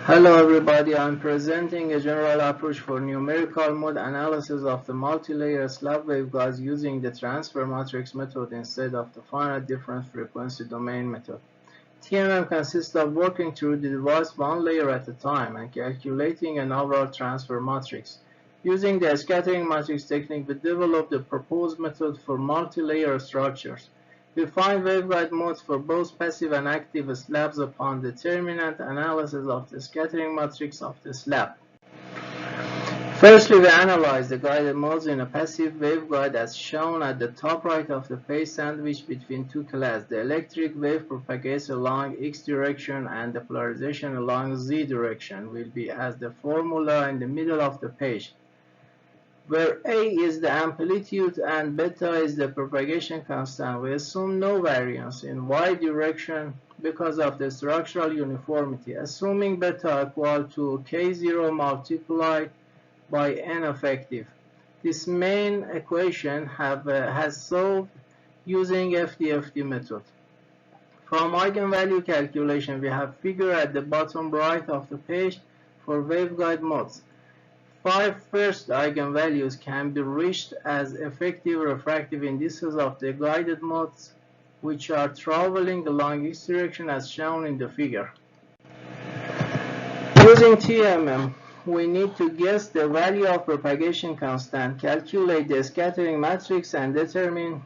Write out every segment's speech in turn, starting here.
Hello everybody, I'm presenting a general approach for numerical mode analysis of the multilayer slab waveguides using the transfer matrix method instead of the finite difference frequency domain method. TMM consists of working through the device one layer at a time and calculating an overall transfer matrix. Using the scattering matrix technique, we developed the proposed method for multilayer structures. We find waveguide modes for both passive and active slabs upon determinant analysis of the scattering matrix of the slab. Firstly, we analyze the guided modes in a passive waveguide as shown at the top right of the page, sandwiched between two classes. The electric wave propagates along x direction and the polarization along z direction will be as the formula in the middle of the page, where A is the amplitude and beta is the propagation constant. We assume no variance in y direction because of the structural uniformity, assuming beta equal to k0 multiplied by n effective. This main equation has solved using FDFD method. From eigenvalue calculation, we have figure at the bottom right of the page for waveguide modes. 5 first eigenvalues can be reached as effective refractive indices of the guided modes, which are traveling along x direction as shown in the figure. Using TMM, we need to guess the value of propagation constant, calculate the scattering matrix, and determine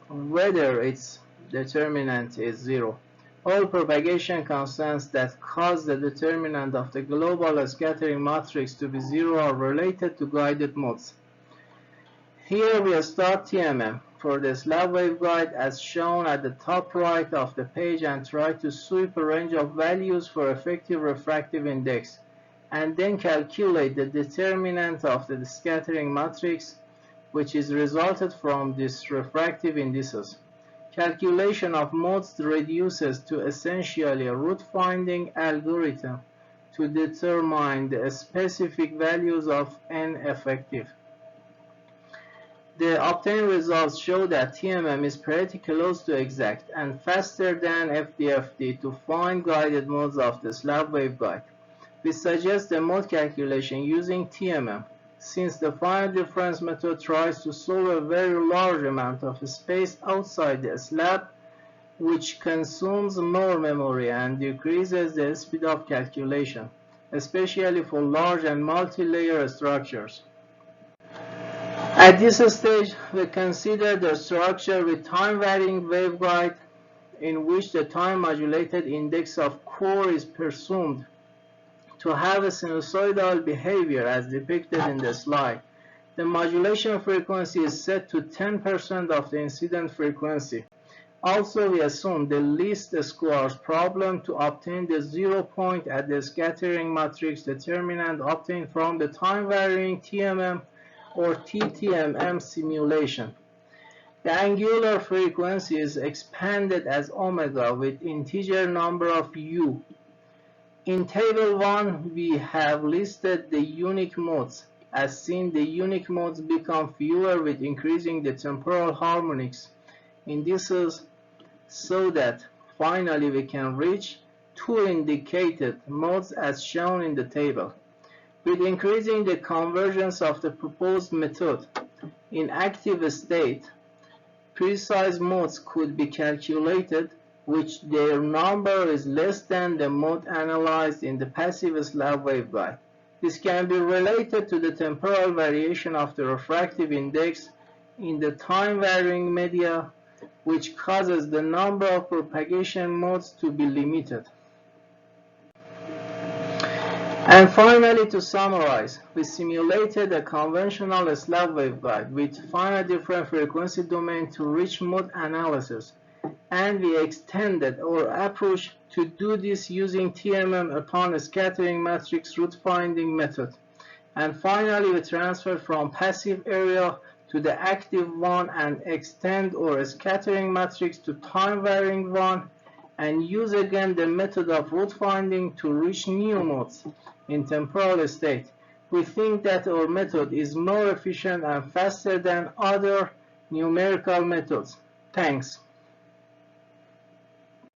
whether its determinant is 0. All propagation constants that cause the determinant of the global scattering matrix to be 0 are related to guided modes. Here we start TMM for the slab waveguide as shown at the top right of the page and try to sweep a range of values for effective refractive index, and then calculate the determinant of the scattering matrix, which is resulted from these refractive indices. Calculation of modes reduces to essentially a root finding algorithm to determine the specific values of n effective. The obtained results show that TMM is pretty close to exact and faster than FDFD to find guided modes of the slab waveguide. We suggest a mode calculation using TMM, since the finite difference method tries to solve a very large amount of space outside the slab, which consumes more memory and decreases the speed of calculation, especially for large and multi-layer structures. At this stage, we consider the structure with time-varying waveguide in which the time-modulated index of core is presumed to have a sinusoidal behavior as depicted in the slide. The modulation frequency is set to 10% of the incident frequency. Also, we assume the least squares problem to obtain the 0 point at the scattering matrix determinant obtained from the time-varying TMM or TTMM simulation. The angular frequency is expanded as omega with integer number of u. In table 1, we have listed the unique modes. As seen, the unique modes become fewer with increasing the temporal harmonics indices, so that finally we can reach 2 indicated modes as shown in the table. With increasing the convergence of the proposed method in active state, precise modes could be calculated which their number is less than the mode analyzed in the passive slab waveguide. This can be related to the temporal variation of the refractive index in the time-varying media, which causes the number of propagation modes to be limited. And finally, to summarize, we simulated a conventional slab waveguide with finite difference frequency domain to reach mode analysis, and we extended our approach to do this using TMM upon a scattering matrix root finding method. And finally, we transferred from passive area to the active one and extend our scattering matrix to time-varying one, and use again the method of root finding to reach new modes in temporal state. We think that our method is more efficient and faster than other numerical methods. Thanks.